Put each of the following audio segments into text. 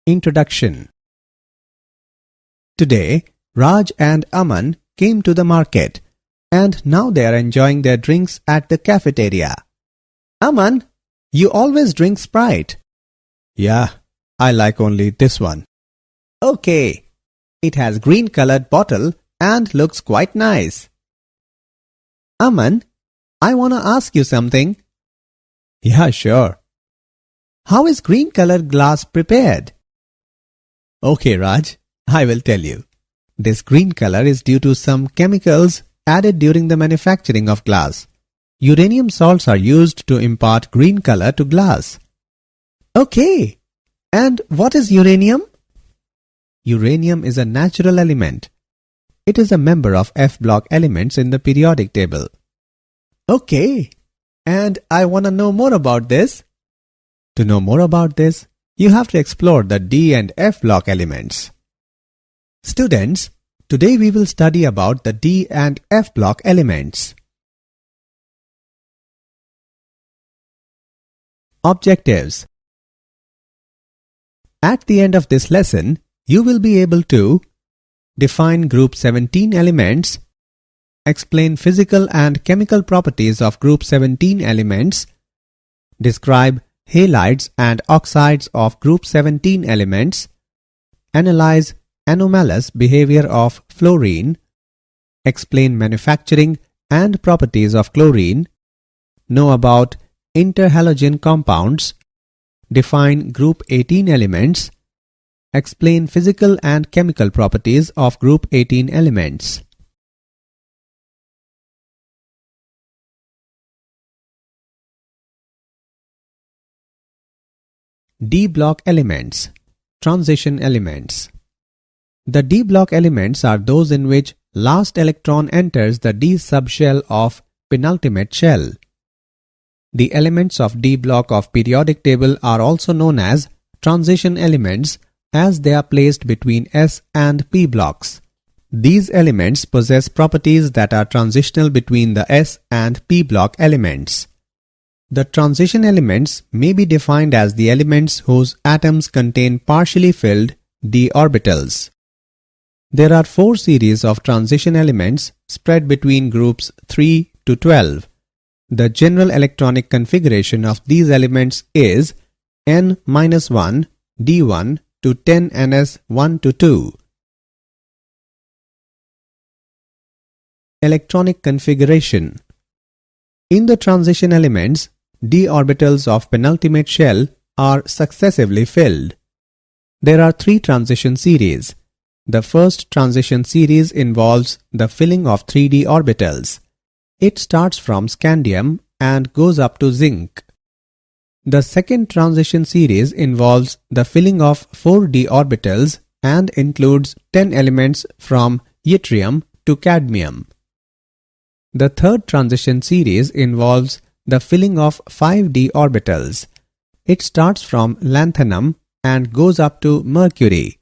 Introduction. Today, Raj and Aman came to the market and now they are enjoying their drinks at the cafeteria. Aman, you always drink Sprite. Yeah, I like only this one. Okay, it has green colored bottle and looks quite nice. Aman, I wanna ask you something. Yeah, sure. How is green colored glass prepared? Okay, Raj, I will tell you. This green color is due to some chemicals added during the manufacturing of glass. Uranium salts are used to impart green color to glass. Okay, and what is uranium? Uranium is a natural element. It is a member of F block elements in the periodic table. Okay, and I want to know more about this. To know more about this, you have to explore the D and F block elements. Students, today we will study about the D and F block elements. Objectives. At the end of this lesson, you will be able to define group 17 elements, explain physical and chemical properties of group 17 elements, describe halides and oxides of group 17 elements, analyze anomalous behavior of fluorine, explain manufacturing and properties of chlorine, know about interhalogen compounds, define group 18 elements, explain physical and chemical properties of group 18 elements. D block elements, transition elements. The D block elements are those in which last electron enters the D subshell of penultimate shell. The elements of D block of periodic table are also known as transition elements as they are placed between S and P blocks. These elements possess properties that are transitional between the S and P block elements. The transition elements may be defined as the elements whose atoms contain partially filled d orbitals. There are 4 series of transition elements spread between groups 3 to 12. The general electronic configuration of these elements is N-1 D1 to 10Ns1 to 2. Electronic configuration. In the transition elements, d orbitals of penultimate shell are successively filled. There are 3 transition series. The first transition series involves the filling of 3d orbitals. It starts from scandium and goes up to zinc. The second transition series involves the filling of 4d orbitals and includes 10 elements from yttrium to cadmium. The third transition series involves the filling of 5d orbitals. It starts from lanthanum and goes up to mercury.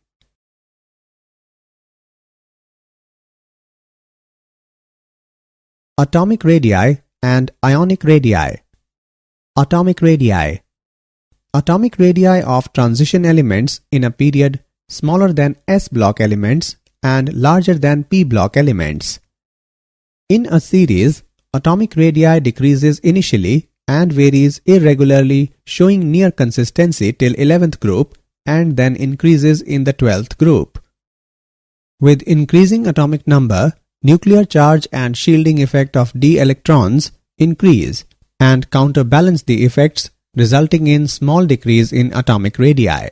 Atomic radii and ionic radii. Atomic radii. Atomic radii of transition elements in a period smaller than S block elements and larger than P block elements. In a series, atomic radii decreases initially and varies irregularly, showing near consistency till 11th group and then increases in the 12th group. With increasing atomic number, nuclear charge and shielding effect of d electrons increase and counterbalance the effects, resulting in small decrease in atomic radii.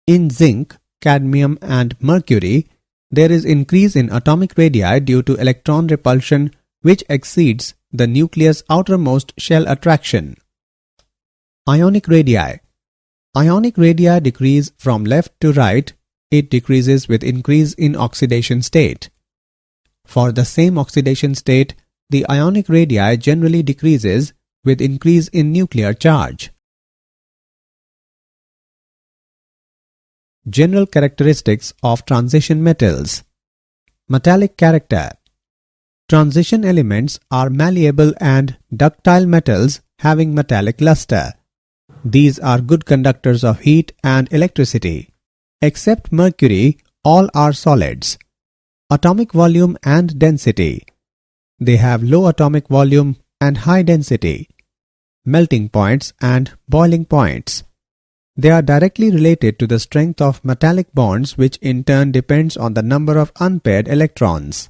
In zinc, cadmium and mercury, there is increase in atomic radii due to electron repulsion which exceeds the nucleus' outermost shell attraction. Ionic radii. Ionic radii decrease from left to right. It decreases with increase in oxidation state. For the same oxidation state, the ionic radii generally decreases with increase in nuclear charge. General characteristics of transition metals. Metallic character. Transition elements are malleable and ductile metals having metallic luster. These are good conductors of heat and electricity. Except mercury, all are solids. Atomic volume and density. They have low atomic volume and high density. Melting points and boiling points. They are directly related to the strength of metallic bonds, which in turn depends on the number of unpaired electrons.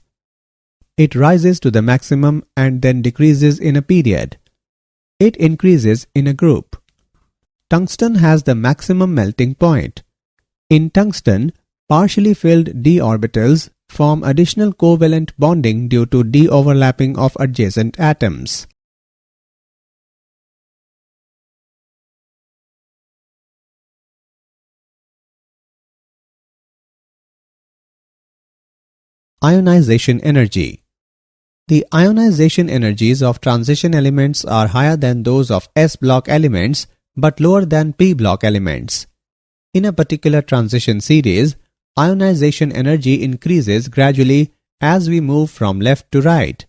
It rises to the maximum and then decreases in a period. It increases in a group. Tungsten has the maximum melting point. In tungsten, partially filled d orbitals form additional covalent bonding due to de-overlapping of adjacent atoms. Ionization energy. The ionization energies of transition elements are higher than those of s-block elements but lower than p-block elements. In a particular transition series, ionization energy increases gradually as we move from left to right.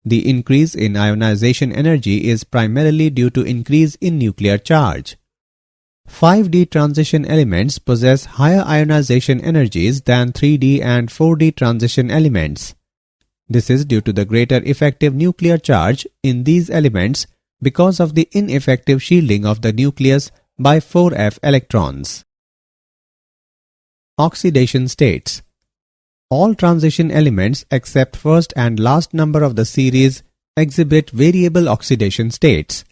The increase in ionization energy is primarily due to increase in nuclear charge. 5D transition elements possess higher ionization energies than 3D and 4D transition elements. This is due to the greater effective nuclear charge in these elements because of the ineffective shielding of the nucleus by 4f electrons. Oxidation states. All transition elements except first and last number of the series exhibit variable oxidation states.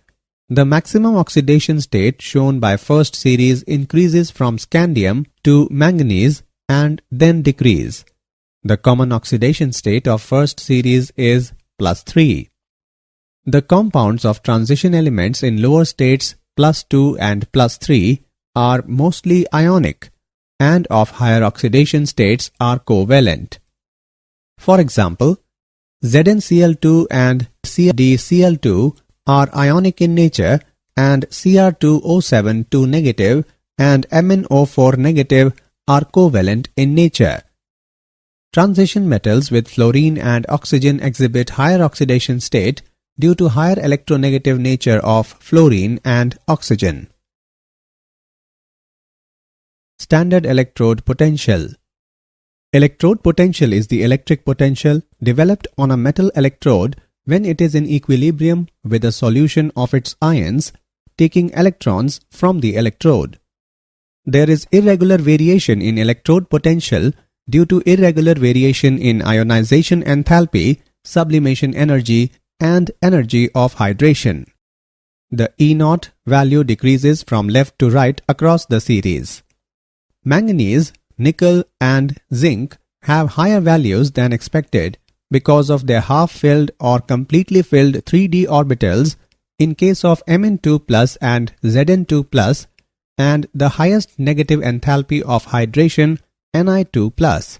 The maximum oxidation state shown by first series increases from scandium to manganese and then decrease. The common oxidation state of first series is +3. The compounds of transition elements in lower states +2 and +3 are mostly ionic and of higher oxidation states are covalent. For example, ZnCl2 and CdCl2 are ionic in nature and Cr2O7 negative and MnO4 negative are covalent in nature. Transition metals with fluorine and oxygen exhibit higher oxidation state due to higher electronegative nature of fluorine and oxygen. Standard electrode potential. Electrode potential is the electric potential developed on a metal electrode when it is in equilibrium with a solution of its ions, taking electrons from the electrode. There is irregular variation in electrode potential due to irregular variation in ionization enthalpy, sublimation energy, and energy of hydration. The E0 value decreases from left to right across the series. Manganese, nickel, and zinc have higher values than expected because of their half-filled or completely filled 3d orbitals in case of Mn2+ and Zn2+, and the highest negative enthalpy of hydration Ni2+.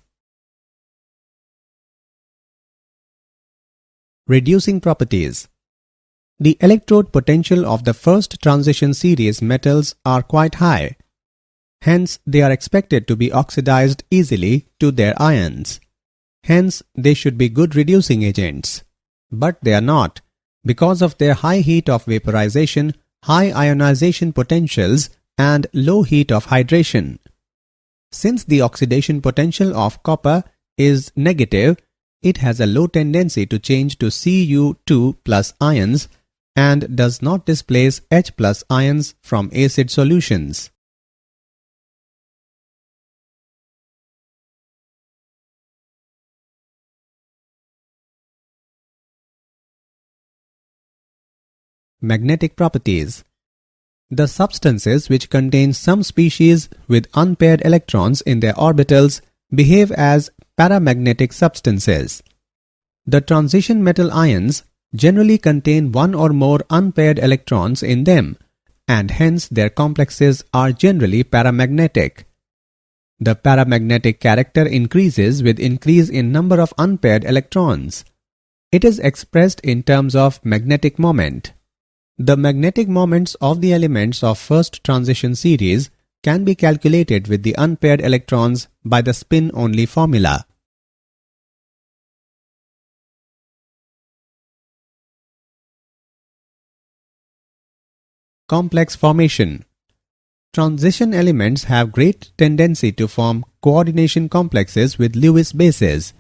Reducing properties. The electrode potential of the first transition series metals are quite high. Hence, they are expected to be oxidized easily to their ions. Hence, they should be good reducing agents. But they are not, because of their high heat of vaporization, high ionization potentials, and low heat of hydration. Since the oxidation potential of copper is negative, it has a low tendency to change to Cu2+ ions and does not displace H+ ions from acid solutions. Magnetic properties. The substances which contain some species with unpaired electrons in their orbitals behave as paramagnetic substances. The transition metal ions generally contain one or more unpaired electrons in them, and hence their complexes are generally paramagnetic. The paramagnetic character increases with increase in number of unpaired electrons. It is expressed in terms of magnetic moment. The magnetic moments of the elements of first transition series can be calculated with the unpaired electrons by the spin-only formula. complex formation. Transition elements have great tendency to form coordination complexes with Lewis bases.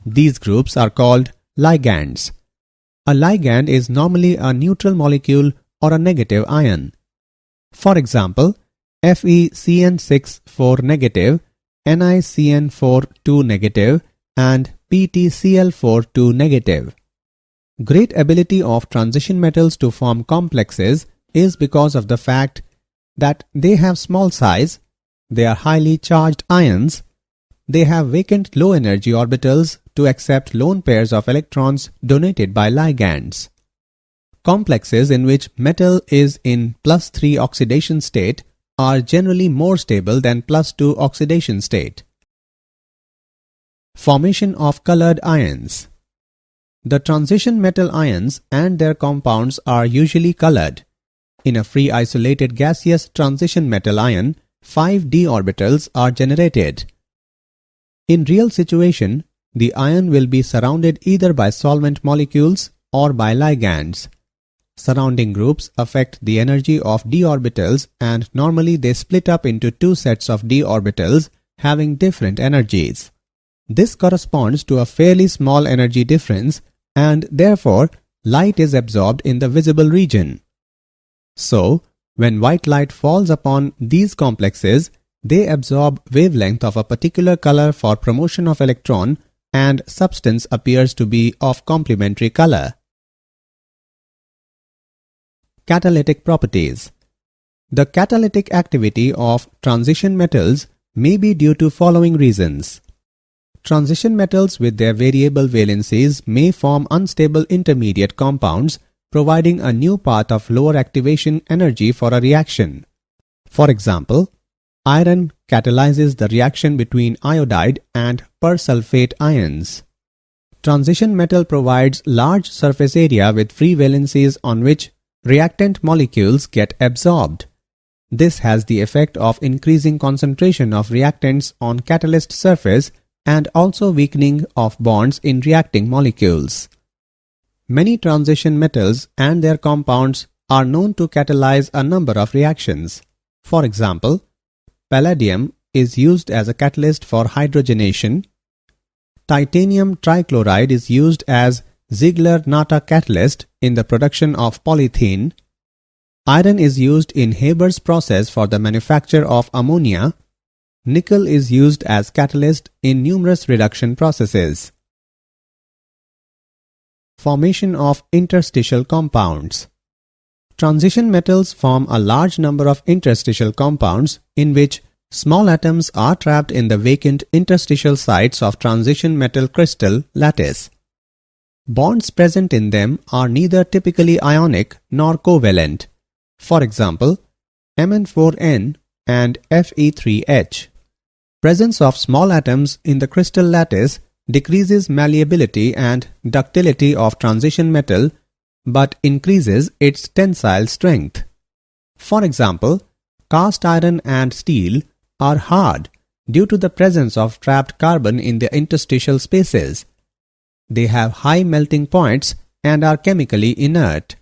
These groups are called ligands. A ligand is normally a neutral molecule or a negative ion. For example, FeCN6 4 negative, NiCN4 2 negative, and PtCl4 2 negative. Great ability of transition metals to form complexes is because of the fact that they have small size, they are highly charged ions, they have vacant low energy orbitals to accept lone pairs of electrons donated by ligands. Complexes in which metal is in +3 oxidation state are generally more stable than +2 oxidation state. Formation of colored ions. The transition metal ions and their compounds are usually colored. In a free isolated gaseous transition metal ion, 5 d orbitals are generated. In real situation, the ion will be surrounded either by solvent molecules or by ligands. Surrounding groups affect the energy of d orbitals, and normally they split up into two sets of d orbitals having different energies. This corresponds to a fairly small energy difference, and therefore light is absorbed in the visible region. So, when white light falls upon these complexes, they absorb wavelength of a particular color for promotion of electron, and substance appears to be of complementary color. Catalytic properties. The catalytic activity of transition metals may be due to following reasons. Transition metals with their variable valencies may form unstable intermediate compounds, providing a new path of lower activation energy for a reaction. For example, iron catalyzes the reaction between iodide and persulfate ions. Transition metal provides large surface area with free valencies on which reactant molecules get absorbed. This has the effect of increasing concentration of reactants on catalyst surface and also weakening of bonds in reacting molecules. Many transition metals and their compounds are known to catalyze a number of reactions. For example, palladium is used as a catalyst for hydrogenation. Titanium trichloride is used as Ziegler-Natta catalyst in the production of polythene. Iron is used in Haber's process for the manufacture of ammonia. Nickel is used as catalyst in numerous reduction processes. Formation of interstitial compounds. Transition metals form a large number of interstitial compounds in which small atoms are trapped in the vacant interstitial sites of transition metal crystal lattice. Bonds present in them are neither typically ionic nor covalent. For example, Mn4n and Fe3H. Presence of small atoms in the crystal lattice decreases malleability and ductility of transition metal but increases its tensile strength. For example, cast iron and steel are hard due to the presence of trapped carbon in the interstitial spaces. They have high melting points and are chemically inert.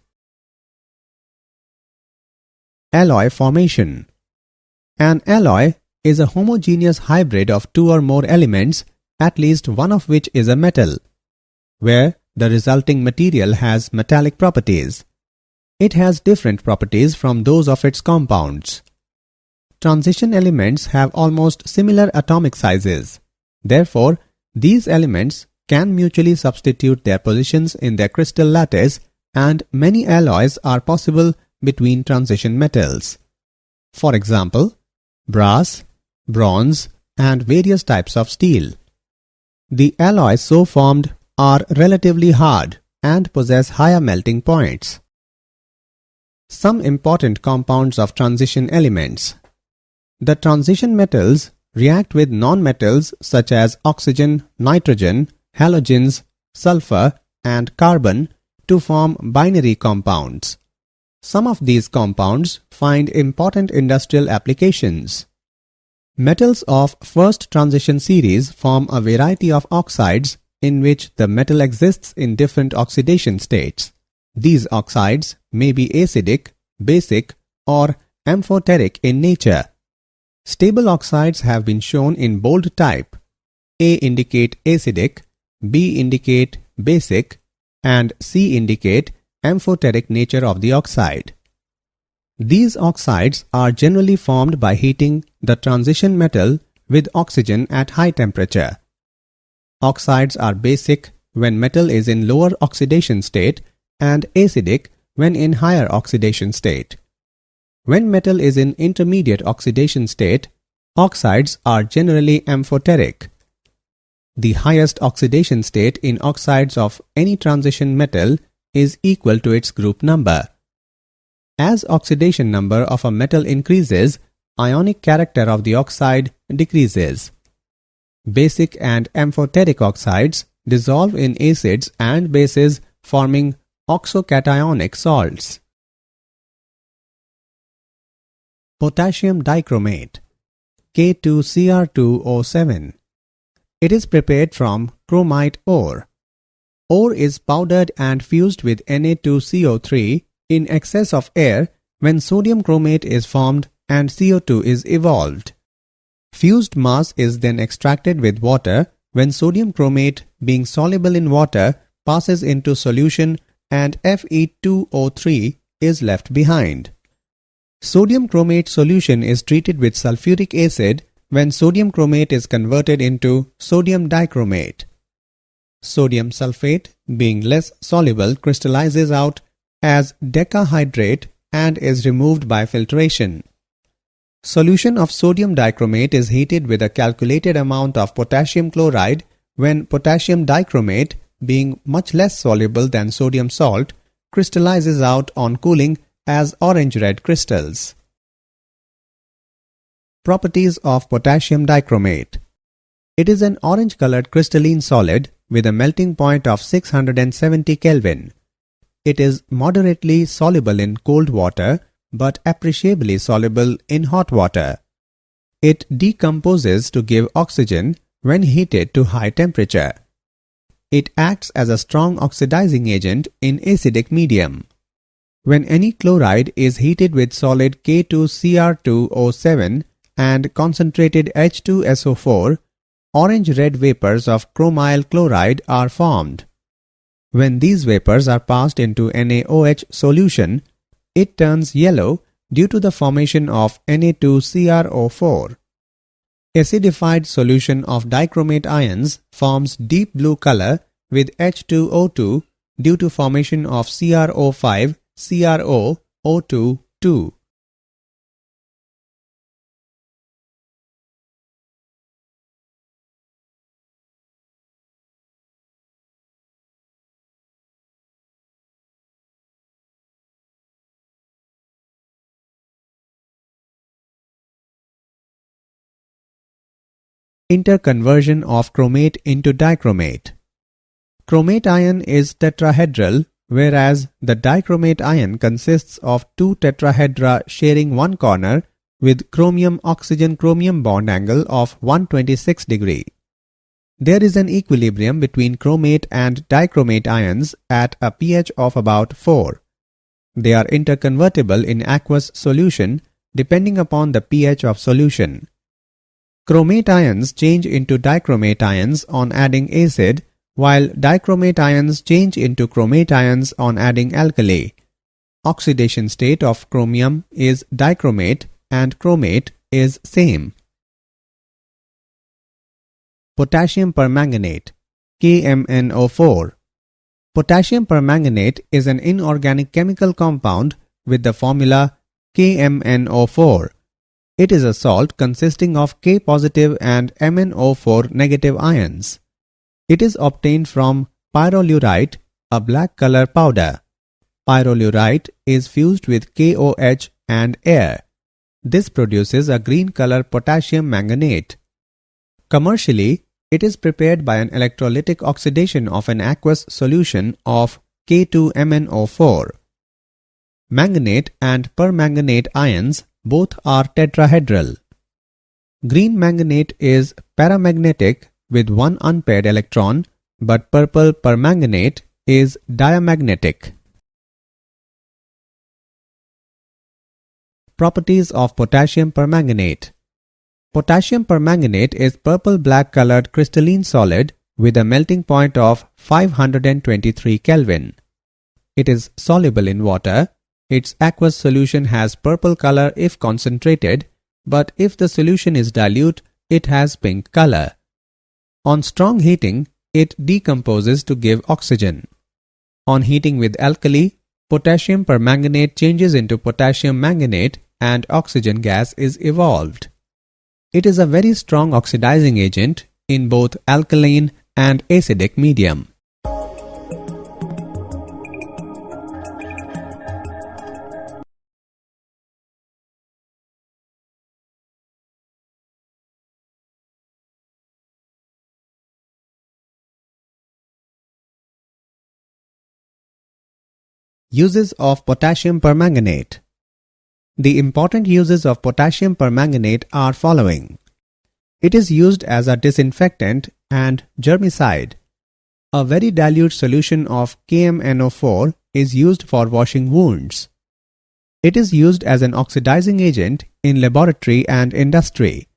Alloy formation. An alloy is a homogeneous hybrid of two or more elements, at least one of which is a metal, where the resulting material has metallic properties. It has different properties from those of its compounds. Transition elements have almost similar atomic sizes. Therefore, these elements can mutually substitute their positions in their crystal lattice, and many alloys are possible between transition metals. For example, brass, bronze, and various types of steel. The alloys so formed are relatively hard and possess higher melting points. Some important compounds of transition elements. The transition metals react with nonmetals such as oxygen, nitrogen, halogens, sulfur, and carbon to form binary compounds. Some of these compounds find important industrial applications. Metals of first transition series form a variety of oxides in which the metal exists in different oxidation states. These oxides may be acidic, basic, or amphoteric in nature. Stable oxides have been shown in bold type. A indicate acidic, B indicate basic, and C indicate amphoteric nature of the oxide. These oxides are generally formed by heating the transition metal with oxygen at high temperature. Oxides are basic when metal is in lower oxidation state and acidic when in higher oxidation state. When metal is in intermediate oxidation state, oxides are generally amphoteric. The highest oxidation state in oxides of any transition metal is equal to its group number. As oxidation number of a metal increases, ionic character of the oxide decreases. Basic and amphoteric oxides dissolve in acids and bases, forming oxocationic salts. Potassium dichromate, K2Cr2O7. It is prepared from chromite ore. Ore is powdered and fused with Na2CO3 in excess of air when sodium chromate is formed and CO2 is evolved. Fused mass is then extracted with water when sodium chromate, being soluble in water, passes into solution and Fe2O3 is left behind. Sodium chromate solution is treated with sulfuric acid when sodium chromate is converted into sodium dichromate. Sodium sulfate, being less soluble, crystallizes out as decahydrate and is removed by filtration. Solution of sodium dichromate is heated with a calculated amount of potassium chloride when potassium dichromate, being much less soluble than sodium salt, crystallizes out on cooling as orange-red crystals. Properties of potassium dichromate. It is an orange-colored crystalline solid with a melting point of 670 Kelvin. It is moderately soluble in cold water but appreciably soluble in hot water. It decomposes to give oxygen when heated to high temperature. It acts as a strong oxidizing agent in acidic medium. When any chloride is heated with solid K2Cr2O7 and concentrated H2SO4, orange-red vapors of chromyl chloride are formed. When these vapors are passed into NaOH solution, it turns yellow due to the formation of Na2CrO4. Acidified solution of dichromate ions forms deep blue color with H2O2 due to formation of CrO5 CrOO2 2. Interconversion of chromate into dichromate. Chromate ion is tetrahedral, whereas the dichromate ion consists of two tetrahedra sharing one corner with chromium-oxygen-chromium bond angle of 126 degree. There is an equilibrium between chromate and dichromate ions at a pH of about 4. They are interconvertible in aqueous solution depending upon the pH of solution. Chromate ions change into dichromate ions on adding acid, while dichromate ions change into chromate ions on adding alkali. Oxidation state of chromium is dichromate and chromate is same. Potassium permanganate, KMnO4. Potassium permanganate is an inorganic chemical compound with the formula KMnO4. It is a salt consisting of K positive and MnO4 negative ions. It is obtained from pyrolurite, a black color powder. Pyrolurite is fused with KOH and air. This produces a green color potassium manganate. Commercially, it is prepared by an electrolytic oxidation of an aqueous solution of K2MnO4. Manganate and permanganate ions both are tetrahedral. Green manganate is paramagnetic with one unpaired electron, but purple permanganate is diamagnetic. Properties of potassium permanganate. Potassium permanganate is purple-black colored crystalline solid with a melting point of 523 Kelvin. It is soluble in water. Its aqueous solution has purple color if concentrated, but if the solution is dilute, it has pink color. On strong heating, it decomposes to give oxygen. On heating with alkali, potassium permanganate changes into potassium manganate and oxygen gas is evolved. It is a very strong oxidizing agent in both alkaline and acidic medium. Uses of potassium permanganate. The important uses of potassium permanganate are following. It is used as a disinfectant and germicide. A very dilute solution of KMnO4 is used for washing wounds. It is used as an oxidizing agent in laboratory and industry.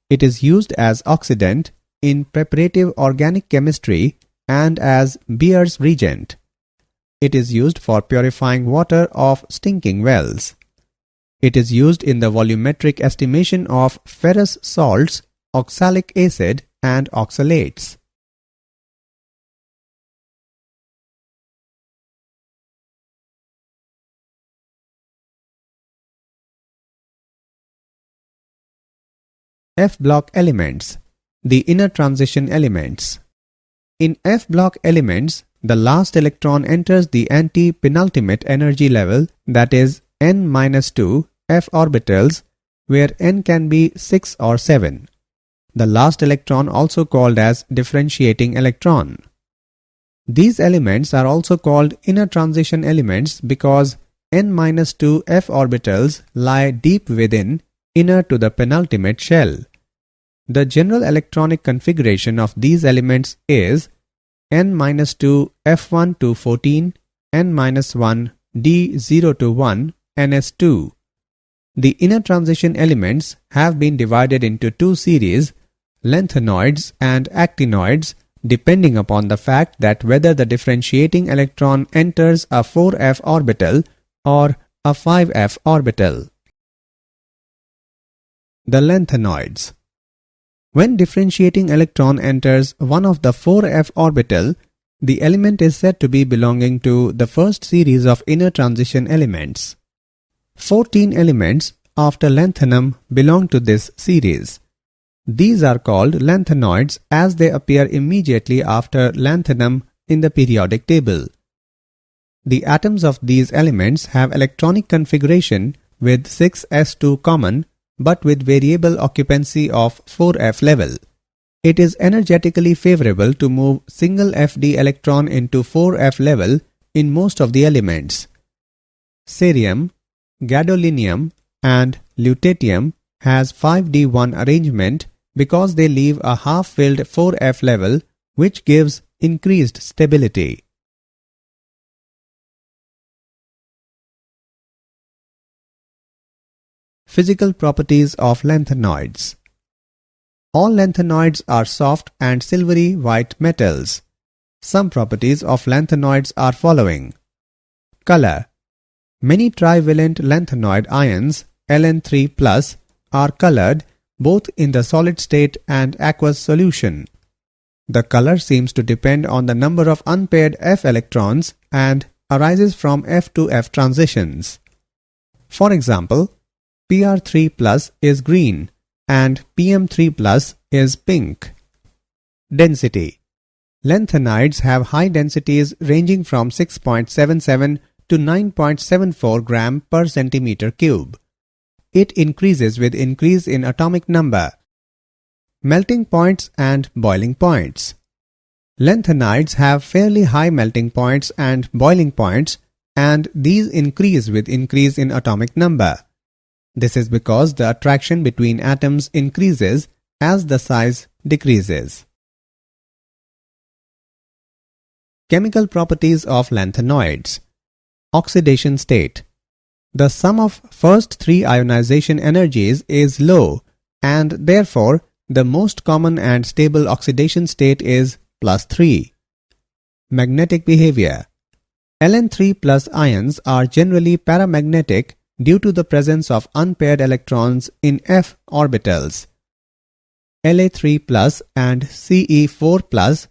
It is used as oxidant in preparative organic chemistry and as Beer's reagent. It is used for purifying water of stinking wells. It is used in the volumetric estimation of ferrous salts, oxalic acid, and oxalates. F-block elements. The inner transition elements. In F-block elements, the last electron enters the anti-penultimate energy level, that is n-2 f orbitals, where n can be 6 or 7. The last electron also called as differentiating electron. These elements are also called inner transition elements because n-2 f orbitals lie deep within, inner to the penultimate shell. The general electronic configuration of these elements is n-2 f1 to 14, n-1 d0 to 1, ns2. The inner transition elements have been divided into two series, lanthanoids and actinoids, depending upon the fact that whether the differentiating electron enters a 4f orbital or a 5f orbital. The lanthanoids. When differentiating electron enters one of the 4f orbital, the element is said to be belonging to the first series of inner transition elements. 14 elements after lanthanum belong to this series. These are called lanthanoids as they appear immediately after lanthanum in the periodic table. The atoms of these elements have electronic configuration with 6s2 common but with variable occupancy of 4f level. It is energetically favorable to move single Fd electron into 4f level in most of the elements. Cerium, gadolinium and lutetium has 5d1 arrangement because they leave a half-filled 4f level which gives increased stability. Physical properties of lanthanoids. All lanthanoids are soft and silvery white metals. Some properties of lanthanoids are following. Color. Many trivalent lanthanoid ions, Ln3+, are colored both in the solid state and aqueous solution. The color seems to depend on the number of unpaired F electrons and arises from F to F transitions. For example, Pr3+ is green and Pm3+ is pink. Density. Lanthanides have high densities ranging from 6.77 to 9.74 gram per centimeter cube. It increases with increase in atomic number. Melting points and boiling points. Lanthanides have fairly high melting points and boiling points, and these increase with increase in atomic number. This is because the attraction between atoms increases as the size decreases. Chemical properties of lanthanoids. Oxidation state. The sum of first three ionization energies is low, and therefore the most common and stable oxidation state is +3. Magnetic behavior. Ln3+ ions are generally paramagnetic due to the presence of unpaired electrons in f orbitals. La3+ and Ce4+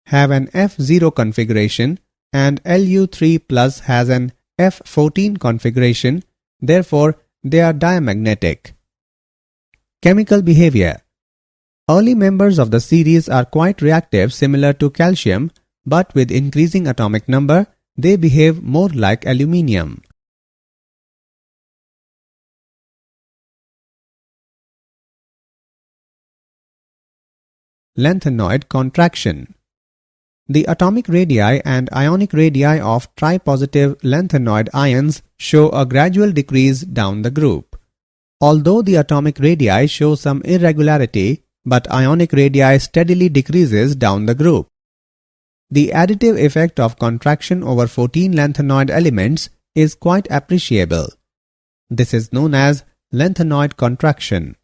have an F0 configuration and Lu3+ has an F14 configuration, therefore they are diamagnetic. Chemical behavior. Early members of the series are quite reactive, similar to calcium, but with increasing atomic number, they behave more like aluminium. Lanthanoid contraction. The atomic radii and ionic radii of tripositive lanthanoid ions show a gradual decrease down the group. Although the atomic radii show some irregularity, but ionic radii steadily decreases down the group. The additive effect of contraction over 14 lanthanoid elements is quite appreciable. This is known as lanthanoid contraction.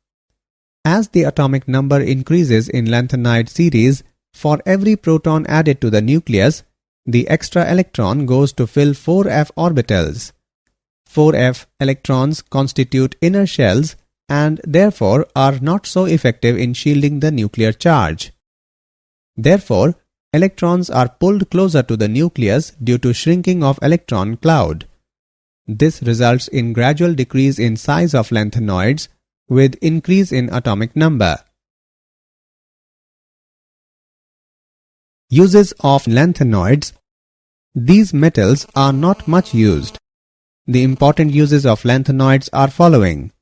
As the atomic number increases in lanthanide series, for every proton added to the nucleus, the extra electron goes to fill 4f orbitals. 4f electrons constitute inner shells and therefore are not so effective in shielding the nuclear charge. Therefore, electrons are pulled closer to the nucleus due to shrinking of electron cloud. This results in gradual decrease in size of lanthanoids with increase in atomic number. Uses of lanthanoids. These metals are not much used. The important uses of lanthanoids are following.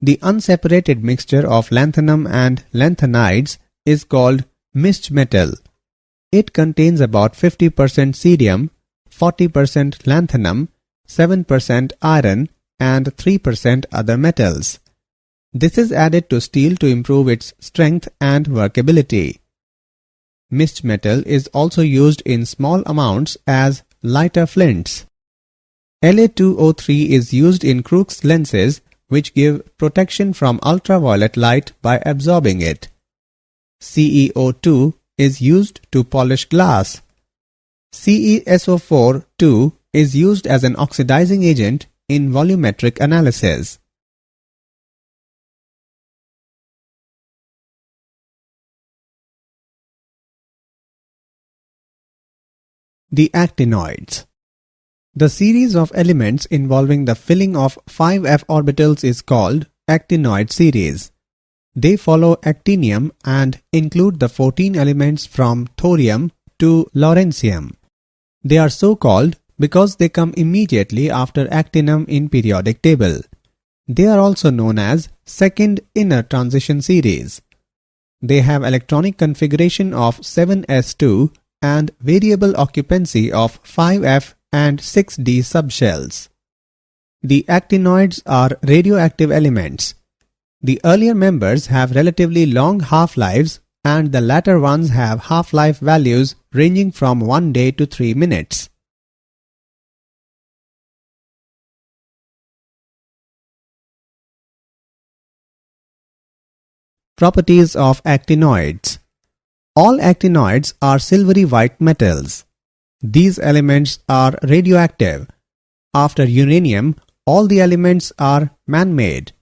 The unseparated mixture of lanthanum and lanthanides is called mixed metal. It contains about 50% cerium, 40% lanthanum, 7% iron, and 3% other metals. This is added to steel to improve its strength and workability. Mixed metal is also used in small amounts as lighter flints. La2O3 is used in Crookes lenses which give protection from ultraviolet light by absorbing it. CeO2 is used to polish glass. CeSO4 is used as an oxidizing agent in volumetric analysis. The actinoids. The series of elements involving the filling of 5f orbitals is called actinoid series. They follow actinium and include the 14 elements from thorium to lawrencium. They are so called because they come immediately after actinum in periodic table. They are also known as second inner transition series. They have electronic configuration of 7s2 and variable occupancy of 5f and 6d subshells. The actinoids are radioactive elements. The earlier members have relatively long half-lives and the latter ones have half-life values ranging from 1 day to 3 minutes. Properties of actinoids. All actinoids are silvery white metals. These elements are radioactive. After uranium, all the elements are man-made.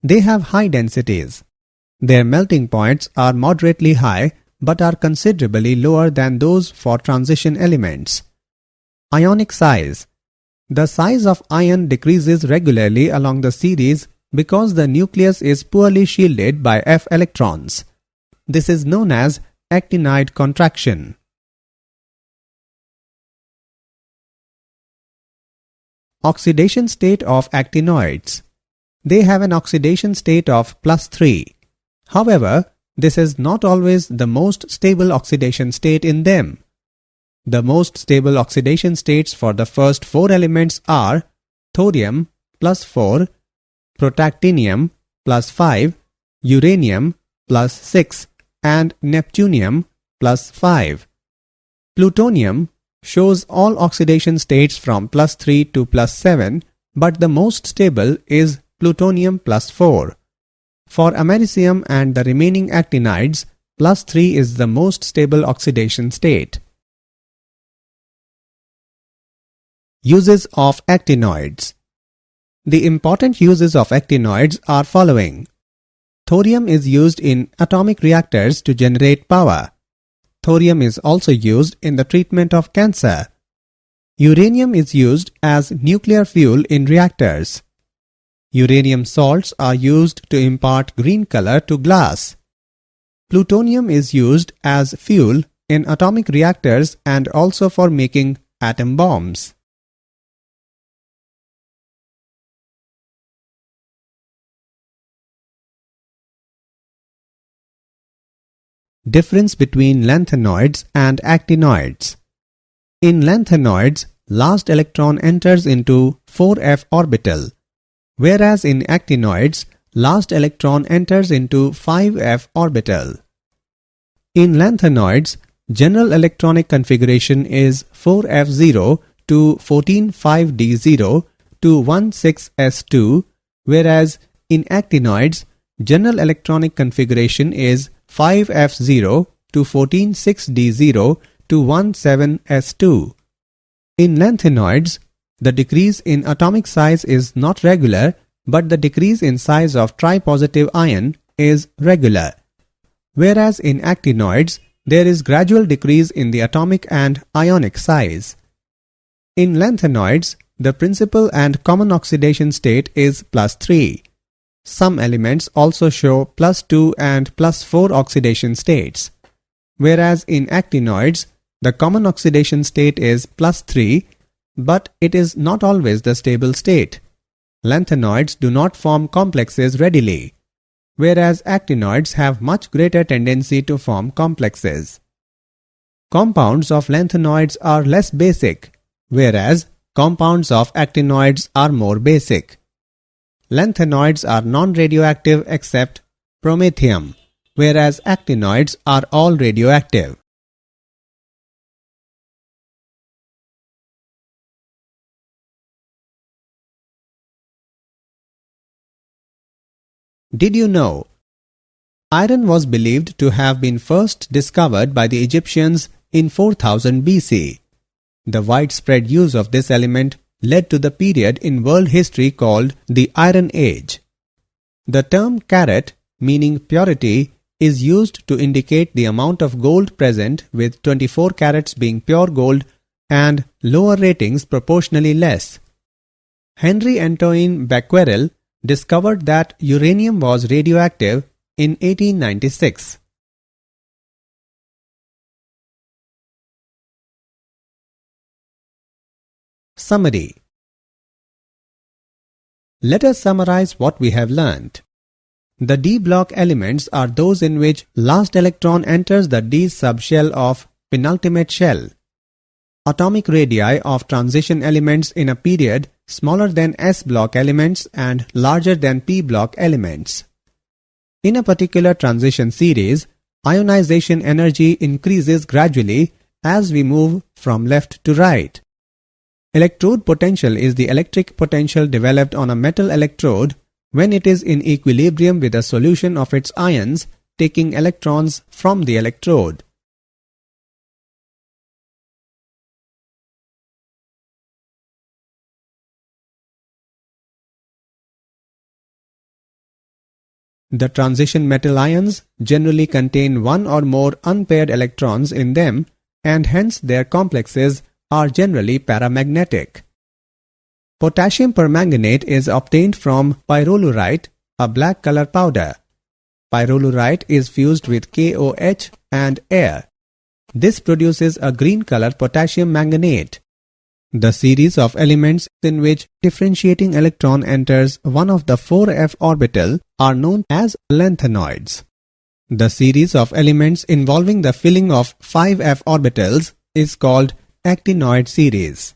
They have high densities. Their melting points are moderately high but are considerably lower than those for transition elements. Ionic size. The size of ion decreases regularly along the series because the nucleus is poorly shielded by f electrons. This is known as actinide contraction. Oxidation state of actinoids. They have an oxidation state of +3. However, this is not always the most stable oxidation state in them. The most stable oxidation states for the first 4 elements are thorium +4, protactinium +5, uranium +6, and neptunium +5. Plutonium shows all oxidation states from +3 to +7, but the most stable is plutonium +4. For americium and the remaining actinides, +3 is the most stable oxidation state. Uses of actinoids. The important uses of actinoids are following. Thorium is used in atomic reactors to generate power. Thorium is also used in the treatment of cancer. Uranium is used as nuclear fuel in reactors. Uranium salts are used to impart green color to glass. Plutonium is used as fuel in atomic reactors and also for making atom bombs. Difference between lanthanoids and actinoids. In lanthanoids, last electron enters into 4f orbital, whereas in actinoids, last electron enters into 5f orbital. In lanthanoids, general electronic configuration is 4f0 to 14,5d0 to 16s2, whereas in actinoids, general electronic configuration is 5f0 to 14,6d0 to 17s2. In lanthanoids, the decrease in atomic size is not regular, but the decrease in size of tripositive ion is regular. Whereas in actinoids, there is gradual decrease in the atomic and ionic size. In lanthanoids, the principal and common oxidation state is +3. Some elements also show +2 and +4 oxidation states, whereas in actinoids, the common oxidation state is +3, but it is not always the stable state. Lanthanoids do not form complexes readily, whereas actinoids have much greater tendency to form complexes. Compounds of lanthanoids are less basic, whereas compounds of actinoids are more basic. Lanthanoids are non-radioactive except promethium, whereas actinoids are all radioactive. Did you know? Iron was believed to have been first discovered by the Egyptians in 4000 BC. The widespread use of this element led to the period in world history called the Iron Age. The term carat, meaning purity, is used to indicate the amount of gold present, with 24 carats being pure gold and lower ratings proportionally less. Henry Antoine Becquerel discovered that uranium was radioactive in 1896. Summary. Let us summarize what we have learnt. The d block elements are those in which last electron enters the d subshell of penultimate shell. Atomic radii of transition elements in a period smaller than s block elements and larger than p block elements. In a particular transition series, ionization energy increases gradually as we move from left to right. Electrode potential is the electric potential developed on a metal electrode when it is in equilibrium with a solution of its ions, taking electrons from the electrode. The transition metal ions generally contain one or more unpaired electrons in them, and hence their complexes are generally paramagnetic. Potassium permanganate is obtained from pyrolurite, a black color powder. Pyrolurite is fused with KOH and air. This produces a green color potassium manganate. The series of elements in which differentiating electron enters one of the 4f orbital are known as lanthanoids. The series of elements involving the filling of 5f orbitals is called actinoid series.